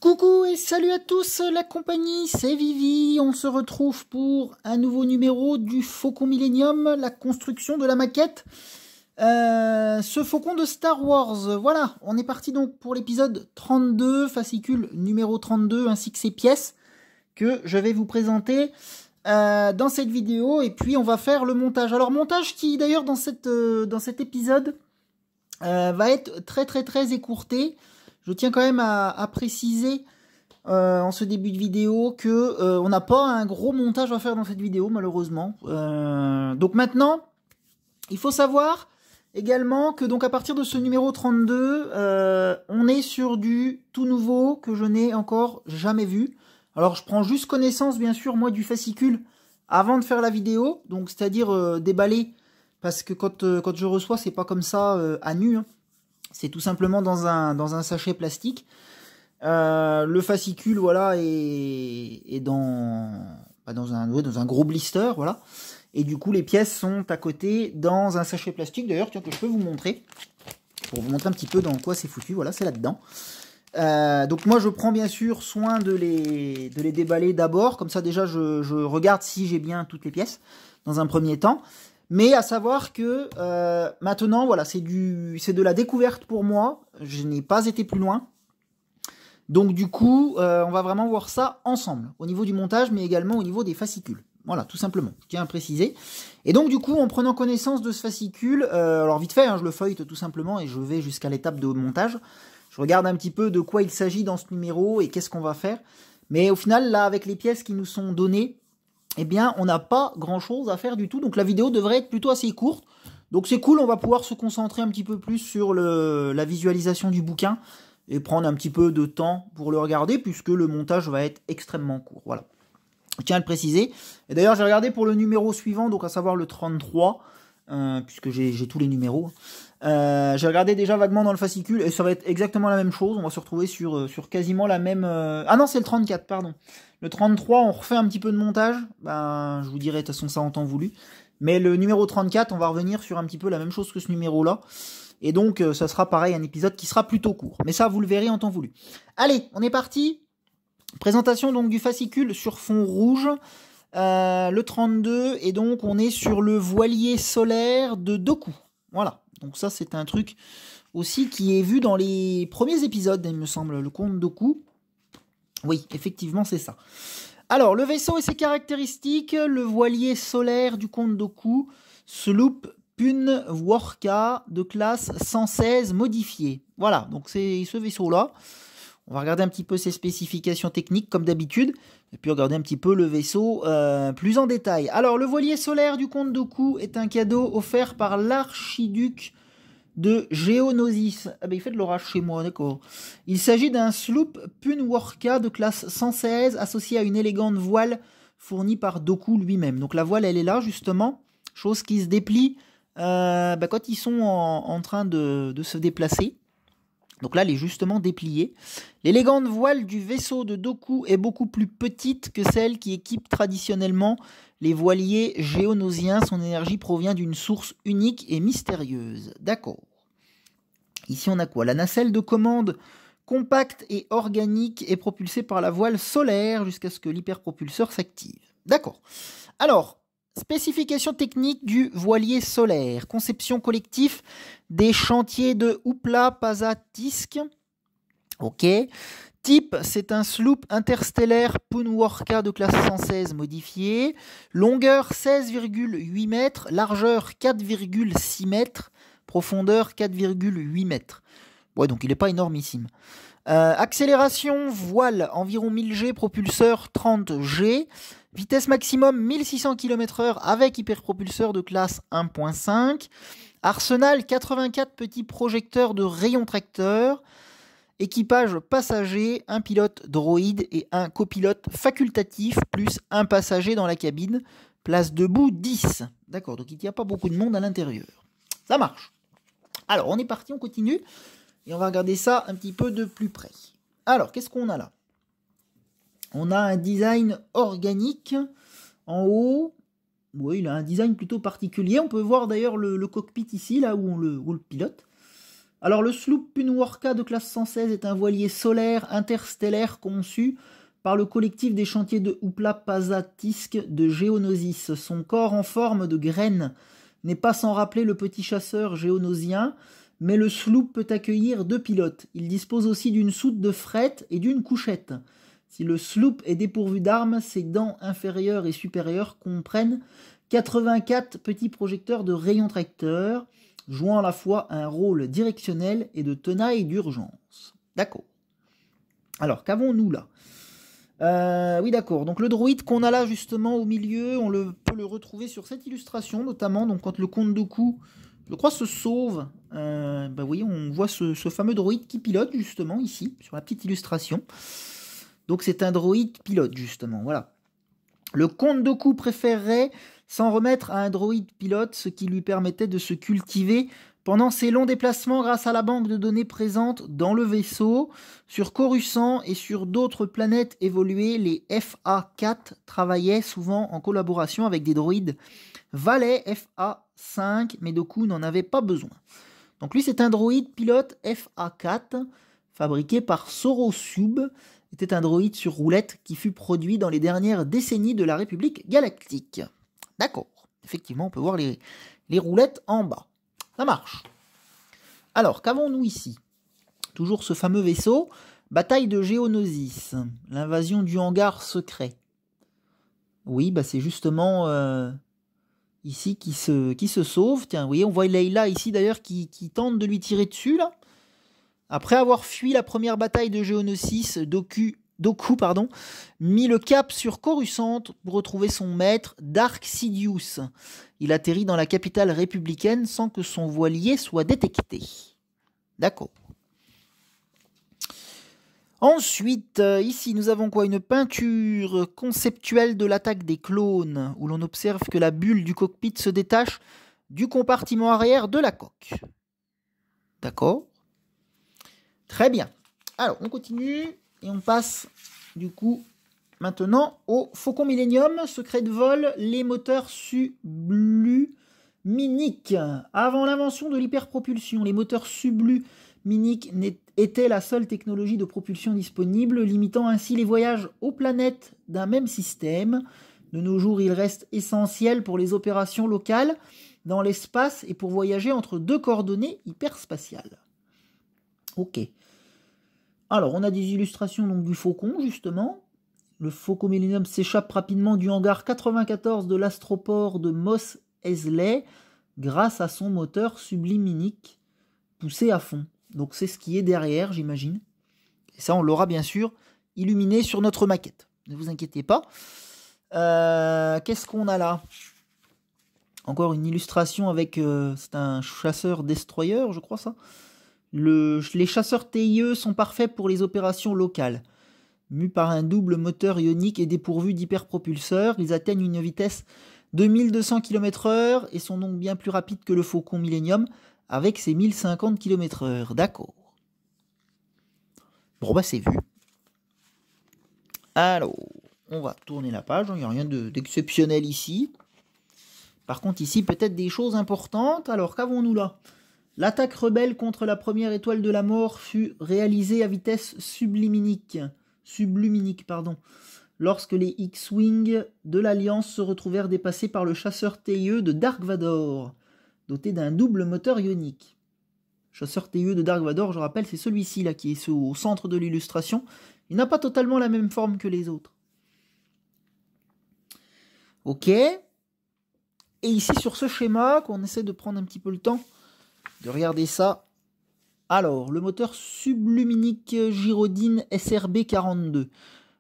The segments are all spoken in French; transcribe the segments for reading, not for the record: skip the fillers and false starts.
Coucou et salut à tous, la compagnie, c'est Vivi. On se retrouve pour un nouveau numéro du Faucon Millenium, la construction de la maquette. Ce faucon de Star Wars, voilà, on est parti donc pour l'épisode 32, fascicule numéro 32, ainsi que ses pièces que je vais vous présenter dans cette vidéo. Et puis on va faire le montage. Alors montage qui d'ailleurs dans cet épisode va être très écourté. Je tiens quand même à préciser en ce début de vidéo que on n'a pas un gros montage à faire dans cette vidéo, malheureusement. Donc maintenant, il faut savoir également que donc à partir de ce numéro 32, on est sur du tout nouveau que je n'ai encore jamais vu. Alors je prends juste connaissance, bien sûr, moi, du fascicule avant de faire la vidéo, donc c'est-à-dire déballer, parce que quand je reçois, c'est pas comme ça à nu, hein. C'est tout simplement dans un sachet plastique. Le fascicule, voilà, est dans un gros blister, voilà. Et du coup, les pièces sont à côté dans un sachet plastique. D'ailleurs, tiens, que je peux vous montrer. Pour vous montrer un petit peu dans quoi c'est foutu. Voilà, c'est là-dedans. Donc moi, je prends bien sûr soin de les déballer d'abord. Comme ça, déjà, je regarde si j'ai bien toutes les pièces dans un premier temps. Mais à savoir que maintenant, voilà, c'est de la découverte pour moi. Je n'ai pas été plus loin. Donc du coup, on va vraiment voir ça ensemble, au niveau du montage, mais également au niveau des fascicules. Voilà, tout simplement, je tiens à préciser. Et donc du coup, en prenant connaissance de ce fascicule, alors vite fait, hein, je le feuillete tout simplement et je vais jusqu'à l'étape de montage. Je regarde un petit peu de quoi il s'agit dans ce numéro et qu'est-ce qu'on va faire. Mais au final, là, avec les pièces qui nous sont données, eh bien, on n'a pas grand-chose à faire du tout. Donc la vidéo devrait être plutôt assez courte. Donc c'est cool, on va pouvoir se concentrer un petit peu plus sur la visualisation du bouquin et prendre un petit peu de temps pour le regarder, puisque le montage va être extrêmement court. Voilà. Je tiens à le préciser. Et d'ailleurs, j'ai regardé pour le numéro suivant, donc à savoir le 33, puisque j'ai tous les numéros. J'ai regardé déjà vaguement dans le fascicule, et ça va être exactement la même chose. On va se retrouver sur quasiment la même... Ah non, c'est le 34, pardon. Le 33, on refait un petit peu de montage. Ben, je vous dirai de toute façon ça en temps voulu. Mais le numéro 34, on va revenir sur un petit peu la même chose que ce numéro-là. Et donc, ça sera pareil, un épisode qui sera plutôt court. Mais ça, vous le verrez en temps voulu. Allez, on est parti. Présentation donc du fascicule sur fond rouge. Le 32. Et donc, on est sur le voilier solaire de Dooku. Voilà. Donc ça, c'est un truc aussi qui est vu dans les premiers épisodes, il me semble. Le conte Dooku. Oui, effectivement, c'est ça. Alors, le vaisseau et ses caractéristiques. Le voilier solaire du comte Dooku. Sloop Punwarka de classe 116 modifié. Voilà, donc c'est ce vaisseau-là. On va regarder un petit peu ses spécifications techniques, comme d'habitude. Et puis regarder un petit peu le vaisseau plus en détail. Alors, le voilier solaire du comte Dooku est un cadeau offert par l'archiduc de Geonosis. Ah ben il fait de l'orage chez moi, d'accord. Il s'agit d'un sloop Punwarka de classe 116 associé à une élégante voile fournie par Dooku lui-même. Donc la voile, elle est là, justement. Chose qui se déplie quand ils sont en train de se déplacer. Donc là, elle est justement dépliée. L'élégante voile du vaisseau de Dooku est beaucoup plus petite que celle qui équipe traditionnellement les voiliers géonosiens. Son énergie provient d'une source unique et mystérieuse. D'accord. Ici, on a quoi? La nacelle de commande compacte et organique est propulsée par la voile solaire jusqu'à ce que l'hyperpropulseur s'active. D'accord. Alors, spécification technique du voilier solaire. Conception collectif des chantiers de Upla Pazatisk. Ok. Type, c'est un sloop interstellaire Punwarka de classe 116 modifié. Longueur 16,8 mètres. Largeur 4,6 mètres. Profondeur 4,8 mètres. Ouais, donc il n'est pas énormissime. Accélération, voile, environ 1000 G, propulseur 30 G. Vitesse maximum 1600 km/h avec hyperpropulseur de classe 1.5. Arsenal, 84 petits projecteurs de rayons tracteurs. Équipage passager, un pilote droïde et un copilote facultatif, plus un passager dans la cabine. Place debout 10. D'accord, donc il n'y a pas beaucoup de monde à l'intérieur. Ça marche. Alors, on est parti, on continue. Et on va regarder ça un petit peu de plus près. Alors, qu'est-ce qu'on a là? On a un design organique en haut. Oui, il a un design plutôt particulier. On peut voir d'ailleurs le cockpit ici, là où on le pilote. Alors le sloop Punwarka de classe 116 est un voilier solaire interstellaire conçu par le collectif des chantiers de Oupla Pazatisk de Géonosis. Son corps en forme de graine n'est pas sans rappeler le petit chasseur géonosien, mais le sloop peut accueillir 2 pilotes. Il dispose aussi d'une soute de fret et d'une couchette. Si le sloop est dépourvu d'armes, ses dents inférieures et supérieures comprennent 84 petits projecteurs de rayons tracteurs, jouant à la fois un rôle directionnel et de tenaille d'urgence. D'accord. Alors, qu'avons-nous là ? Oui, d'accord. Donc le droïde qu'on a là justement au milieu, peut le retrouver sur cette illustration, notamment donc quand le Comte Dooku, je crois, se sauve. Oui, on voit ce fameux droïde qui pilote justement ici, sur la petite illustration. Donc c'est un droïde pilote justement, voilà. Le Comte Dooku préférerait s'en remettre à un droïde pilote, ce qui lui permettait de se cultiver pendant ses longs déplacements grâce à la banque de données présente dans le vaisseau. Sur Coruscant et sur d'autres planètes évoluées, les FA4 travaillaient souvent en collaboration avec des droïdes valets FA5, mais Dooku n'en avait pas besoin. Donc lui, c'est un droïde pilote FA4, fabriqué par Sorosub. C'était un droïde sur roulette qui fut produit dans les dernières décennies de la République galactique. D'accord. Effectivement, on peut voir les roulettes en bas. Ça marche. Alors, qu'avons-nous ici ? Toujours ce fameux vaisseau. Bataille de Géonosis. L'invasion du hangar secret. Oui, c'est justement ici qui se sauve. Tiens, vous voyez, on voit Leila ici d'ailleurs qui tente de lui tirer dessus, là. Après avoir fui la première bataille de Géonosis, Dooku, mit le cap sur Coruscant pour retrouver son maître, Dark Sidious. Il atterrit dans la capitale républicaine sans que son voilier soit détecté. D'accord. Ensuite, ici, nous avons quoi ? Une peinture conceptuelle de l'attaque des clones, où l'on observe que la bulle du cockpit se détache du compartiment arrière de la coque. D'accord. Très bien. Alors, on continue et on passe, du coup, maintenant au Faucon Millenium. Secret de vol, les moteurs subluminiques. Avant l'invention de l'hyperpropulsion, les moteurs subluminiques étaient la seule technologie de propulsion disponible, limitant ainsi les voyages aux planètes d'un même système. De nos jours, il reste essentiel pour les opérations locales dans l'espace et pour voyager entre 2 coordonnées hyperspatiales. Ok. Alors, on a des illustrations donc, du Faucon, justement. Le Faucon Millenium s'échappe rapidement du hangar 94 de l'astroport de Mos Eisley grâce à son moteur subluminique poussé à fond. Donc, c'est ce qui est derrière, j'imagine. Et ça, on l'aura bien sûr illuminé sur notre maquette. Ne vous inquiétez pas. Qu'est-ce qu'on a là ? Encore une illustration avec... c'est un chasseur-destroyer, je crois ça. Les chasseurs TIE sont parfaits pour les opérations locales. Mus par un double moteur ionique et dépourvus d'hyperpropulseurs, ils atteignent une vitesse de 1200 km/h et sont donc bien plus rapides que le Faucon Millenium avec ses 1050 km/h. D'accord. Bon, c'est vu. Alors, on va tourner la page. Il n'y a rien d'exceptionnel ici. Par contre, ici, peut-être des choses importantes. Alors, qu'avons-nous là ? L'attaque rebelle contre la première étoile de la mort fut réalisée à vitesse subluminique, lorsque les X-Wing de l'Alliance se retrouvèrent dépassés par le chasseur TIE de Dark Vador, doté d'un double moteur ionique. Chasseur TIE de Dark Vador, je rappelle, c'est celui-ci là qui est au centre de l'illustration. Il n'a pas totalement la même forme que les autres. Ok. Et ici, sur ce schéma, qu'on essaie de prendre un petit peu le temps de regarder ça. Alors, le moteur subluminique Gyrodine SRB 42.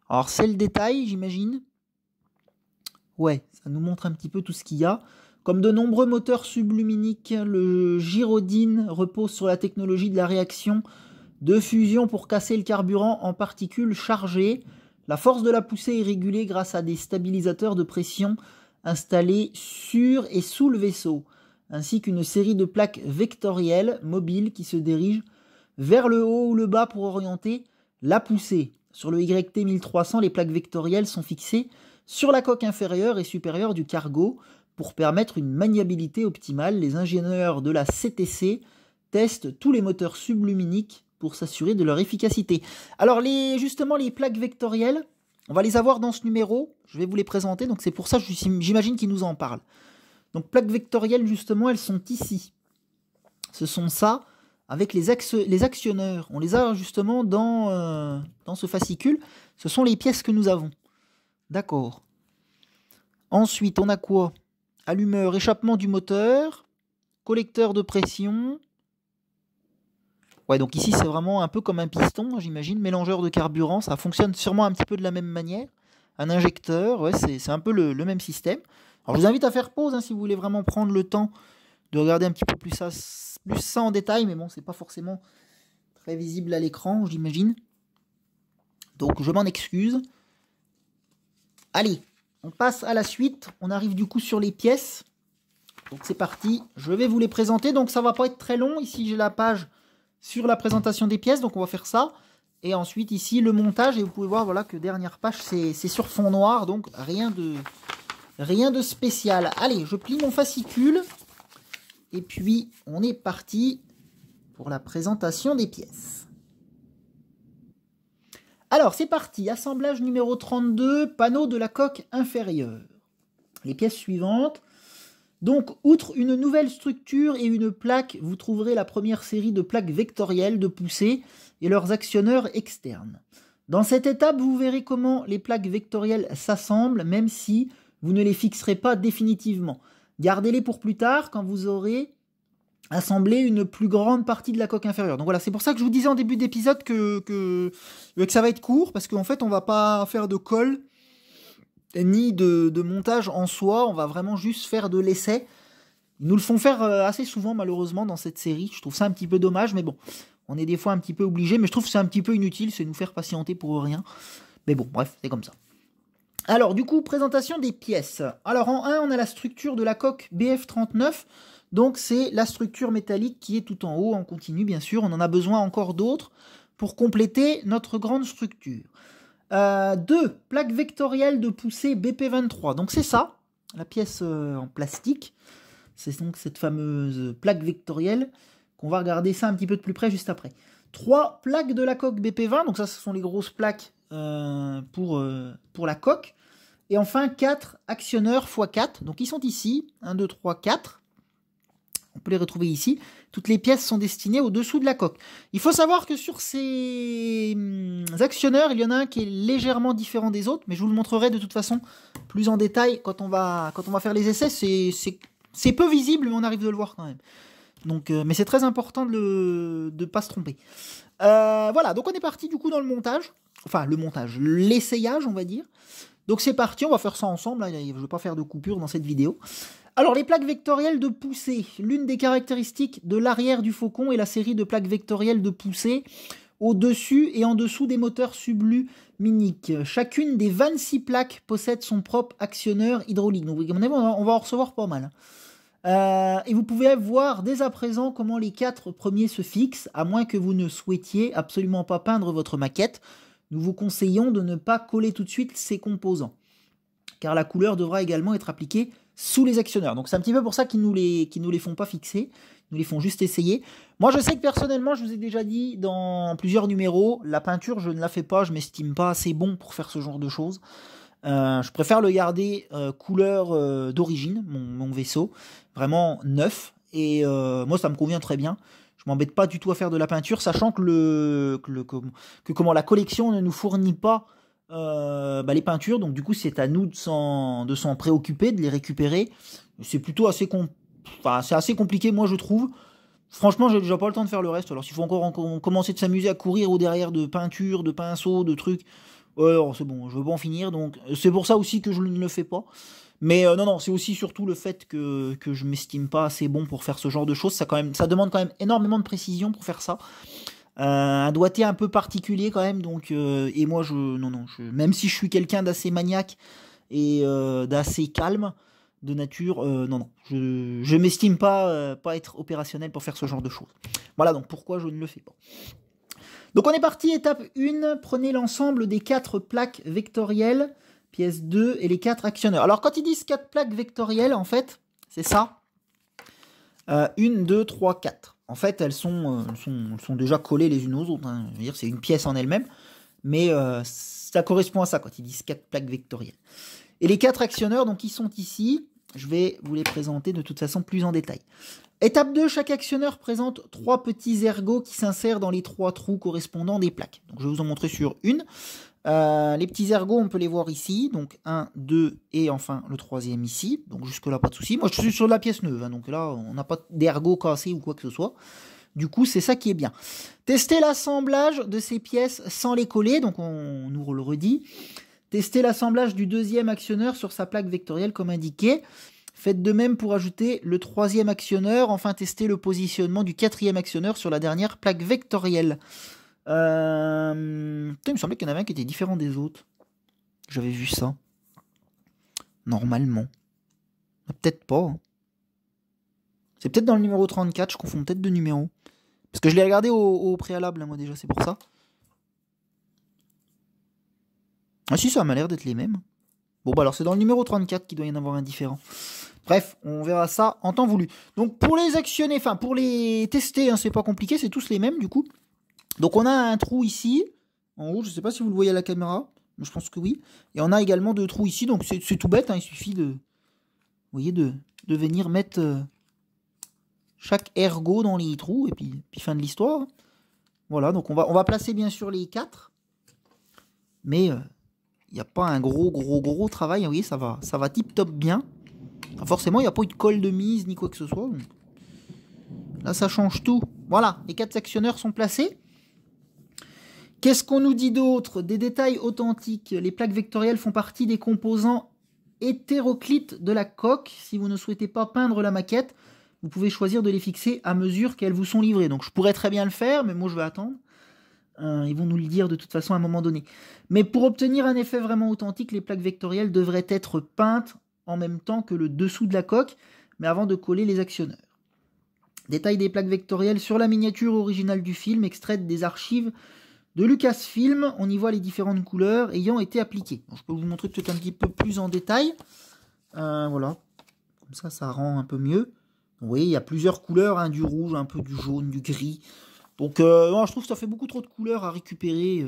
Alors, c'est le détail, j'imagine. Ouais, ça nous montre un petit peu tout ce qu'il y a. Comme de nombreux moteurs subluminiques, le Gyrodine repose sur la technologie de la réaction de fusion pour casser le carburant en particules chargées. La force de la poussée est régulée grâce à des stabilisateurs de pression installés sur et sous le vaisseau, ainsi qu'une série de plaques vectorielles mobiles qui se dirigent vers le haut ou le bas pour orienter la poussée. Sur le YT 1300, les plaques vectorielles sont fixées sur la coque inférieure et supérieure du cargo pour permettre une maniabilité optimale. Les ingénieurs de la CTC teste tous les moteurs subluminiques pour s'assurer de leur efficacité. Alors justement les plaques vectorielles, on va les avoir dans ce numéro, je vais vous les présenter, donc c'est pour ça que j'imagine qu'ils nous en parlent. Donc plaques vectorielles justement, elles sont ici. Ce sont ça, avec les actionneurs. On les a justement dans ce fascicule, ce sont les pièces que nous avons. D'accord. Ensuite, on a quoi? Allumeur, échappement du moteur, collecteur de pression. Ouais, donc ici, c'est vraiment un peu comme un piston, j'imagine, mélangeur de carburant. Ça fonctionne sûrement un petit peu de la même manière. Un injecteur, ouais, c'est un peu le même système. Alors, je vous invite à faire pause si vous voulez vraiment prendre le temps de regarder un petit peu plus ça en détail. Mais bon, c'est pas forcément très visible à l'écran, j'imagine. Donc, je m'en excuse. Allez, on passe à la suite. On arrive du coup sur les pièces. Donc, c'est parti. Je vais vous les présenter. Donc, ça va pas être très long. Ici, j'ai la page sur la présentation des pièces, donc on va faire ça. Et ensuite ici le montage, et vous pouvez voir voilà que dernière page c'est sur fond noir, donc rien de spécial. Allez, je plie mon fascicule et puis on est parti pour la présentation des pièces. Alors c'est parti, assemblage numéro 32, panneau de la coque inférieure. Les pièces suivantes. Donc, outre une nouvelle structure et une plaque, vous trouverez la première série de plaques vectorielles de poussée et leurs actionneurs externes. Dans cette étape, vous verrez comment les plaques vectorielles s'assemblent, même si vous ne les fixerez pas définitivement. Gardez-les pour plus tard, quand vous aurez assemblé une plus grande partie de la coque inférieure. Donc voilà, c'est pour ça que je vous disais en début d'épisode que ça va être court, parce qu'en fait, on va pas faire de colle ni de montage en soi, on va vraiment juste faire de l'essai. Ils nous le font faire assez souvent malheureusement dans cette série, je trouve ça un petit peu dommage, mais bon, on est des fois un petit peu obligé, mais je trouve que c'est un petit peu inutile, c'est nous faire patienter pour rien. Mais bon, bref, c'est comme ça. Alors du coup, présentation des pièces. Alors en 1, on a la structure de la coque BF39, donc c'est la structure métallique qui est tout en haut, en continu bien sûr, on en a besoin encore d'autres pour compléter notre grande structure. 2, plaque vectorielle de poussée BP23. Donc c'est ça, la pièce en plastique. C'est donc cette fameuse plaque vectorielle qu'on va regarder ça un petit peu de plus près juste après. 3, plaques de la coque BP20. Donc ça, ce sont les grosses plaques pour la coque. Et enfin, 4 actionneurs x4. Donc ils sont ici. 1, 2, 3, 4. On peut les retrouver ici. Toutes les pièces sont destinées au-dessous de la coque. Il faut savoir que sur ces actionneurs, il y en a un qui est légèrement différent des autres, mais je vous le montrerai de toute façon plus en détail quand on va faire les essais. C'est peu visible, mais on arrive de le voir quand même. Donc, mais c'est très important de ne pas se tromper. Voilà, donc on est parti du coup dans le montage. Enfin, l'essayage, on va dire. Donc c'est parti, on va faire ça ensemble. Je ne vais pas faire de coupure dans cette vidéo. Alors, les plaques vectorielles de poussée. L'une des caractéristiques de l'arrière du Faucon est la série de plaques vectorielles de poussée au-dessus et en dessous des moteurs subluminiques. Chacune des 26 plaques possède son propre actionneur hydraulique. Donc, on va en recevoir pas mal. Et vous pouvez voir dès à présent comment les 4 premiers se fixent, à moins que vous ne souhaitiez absolument pas peindre votre maquette. Nous vous conseillons de ne pas coller tout de suite ces composants, car la couleur devra également être appliquée sous les actionneurs. Donc c'est un petit peu pour ça qu'ils nous les font pas fixer, ils nous les font juste essayer. Moi je sais que personnellement, je vous ai déjà dit dans plusieurs numéros, la peinture je ne la fais pas, je m'estime pas assez bon pour faire ce genre de choses. Je préfère le garder couleur d'origine, mon vaisseau, vraiment neuf, et moi ça me convient très bien. Je m'embête pas du tout à faire de la peinture, sachant que la collection ne nous fournit pas les peintures, donc du coup c'est à nous de s'en préoccuper, de les récupérer. C'est plutôt assez compliqué, moi je trouve. Franchement, j'ai déjà pas le temps de faire le reste. Alors s'il faut encore commencer de s'amuser à courir au derrière de peinture, de pinceaux, de trucs, alors c'est bon, je veux pas en finir. Donc c'est pour ça aussi que je ne le fais pas. Mais non, c'est aussi surtout le fait que je m'estime pas assez bon pour faire ce genre de choses. Ça demande quand même énormément de précision pour faire ça. Un doigté un peu particulier quand même, donc et moi même si je suis quelqu'un d'assez maniaque et d'assez calme de nature, je m'estime pas être opérationnel pour faire ce genre de choses. Voilà donc pourquoi je ne le fais pas. Donc on est parti, étape 1, prenez l'ensemble des 4 plaques vectorielles, pièce 2 et les 4 actionneurs. Alors quand ils disent 4 plaques vectorielles, en fait, c'est ça. 1, 2, 3, 4. en fait, elles sont déjà collées les unes aux autres. Hein. Je veux dire, c'est une pièce en elle-même. Mais ça correspond à ça quand ils disent 4 plaques vectorielles. Et les 4 actionneurs, donc, ils sont ici. Je vais vous les présenter de toute façon plus en détail. Étape 2, chaque actionneur présente 3 petits ergots qui s'insèrent dans les 3 trous correspondants des plaques. Donc, je vais vous en montrer sur une. Les petits ergots, on peut les voir ici. Donc 1, 2 et enfin le 3e ici. Donc jusque-là, pas de souci. Moi, je suis sur la pièce neuve. Hein, donc là, on n'a pas d'ergot cassé ou quoi que ce soit. Du coup, c'est ça qui est bien. Testez l'assemblage de ces pièces sans les coller. Donc on nous le redit. Testez l'assemblage du 2e actionneur sur sa plaque vectorielle comme indiqué. Faites de même pour ajouter le 3e actionneur. Enfin, testez le positionnement du 4e actionneur sur la dernière plaque vectorielle. Il me semblait qu'il y en avait un qui était différent des autres. J'avais vu ça. Normalement. Peut-être pas. Hein. C'est peut-être dans le numéro 34. Je confonds peut-être de numéros. Parce que je l'ai regardé au préalable, moi déjà, c'est pour ça. Ah si, ça m'a l'air d'être les mêmes. Bon, bah alors c'est dans le numéro 34 qu'il doit y en avoir un différent. Bref, on verra ça en temps voulu. Donc pour les actionner, enfin pour les tester, hein, c'est pas compliqué, c'est tous les mêmes du coup. Donc on a un trou ici, en haut, je ne sais pas si vous le voyez à la caméra, mais je pense que oui. Et on a également 2 trous ici, donc c'est tout bête, hein, il suffit de, vous voyez, de venir mettre chaque ergot dans les trous, et puis fin de l'histoire. Voilà, donc on va placer bien sûr les 4, mais il n'y a pas un gros travail, vous voyez, ça va tip top bien. Enfin, forcément, il n'y a pas eu de colle de mise, ni quoi que ce soit. Donc. Là, ça change tout. Voilà, les 4 sectionneurs sont placés. Qu'est-ce qu'on nous dit d'autre? Des détails authentiques. Les plaques vectorielles font partie des composants hétéroclites de la coque. Si vous ne souhaitez pas peindre la maquette, vous pouvez choisir de les fixer à mesure qu'elles vous sont livrées. Donc je pourrais très bien le faire, mais moi je vais attendre. Ils vont nous le dire de toute façon à un moment donné. Mais pour obtenir un effet vraiment authentique, les plaques vectorielles devraient être peintes en même temps que le dessous de la coque, mais avant de coller les actionneurs. Détail des plaques vectorielles sur la miniature originale du film, extraite des archives de Lucasfilm. On y voit les différentes couleurs ayant été appliquées. Donc, je peux vous montrer peut-être un petit peu plus en détail. Voilà. Comme ça, ça rend un peu mieux. Vous voyez, il y a plusieurs couleurs, hein, du rouge, un peu du jaune, du gris. Donc, non, je trouve que ça fait beaucoup trop de couleurs à récupérer.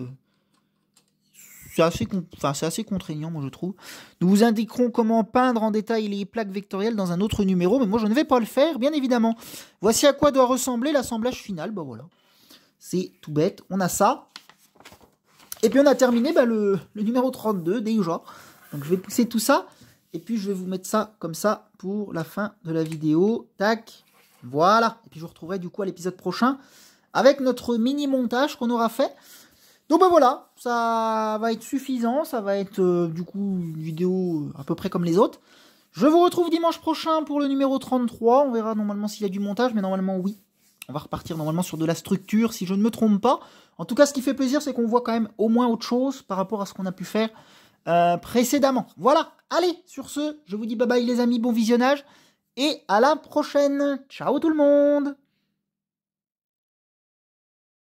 C'est assez contraignant, moi, je trouve. Nous vous indiquerons comment peindre en détail les plaques vectorielles dans un autre numéro, mais moi, je ne vais pas le faire, bien évidemment. Voici à quoi doit ressembler l'assemblage final. Bah voilà. C'est tout bête. On a ça. Et puis, on a terminé le numéro 32, déjà. Donc, je vais pousser tout ça. Et puis, je vais vous mettre ça comme ça pour la fin de la vidéo. Tac. Voilà. Et puis, je vous retrouverai du coup à l'épisode prochain avec notre mini-montage qu'on aura fait. Donc ben voilà, ça va être suffisant, ça va être du coup une vidéo à peu près comme les autres. Je vous retrouve dimanche prochain pour le numéro 33, on verra normalement s'il y a du montage, mais normalement oui. On va repartir normalement sur de la structure si je ne me trompe pas. En tout cas, ce qui fait plaisir, c'est qu'on voit quand même au moins autre chose par rapport à ce qu'on a pu faire précédemment. Voilà, allez, sur ce, je vous dis bye bye les amis, bon visionnage, et à la prochaine. Ciao tout le monde!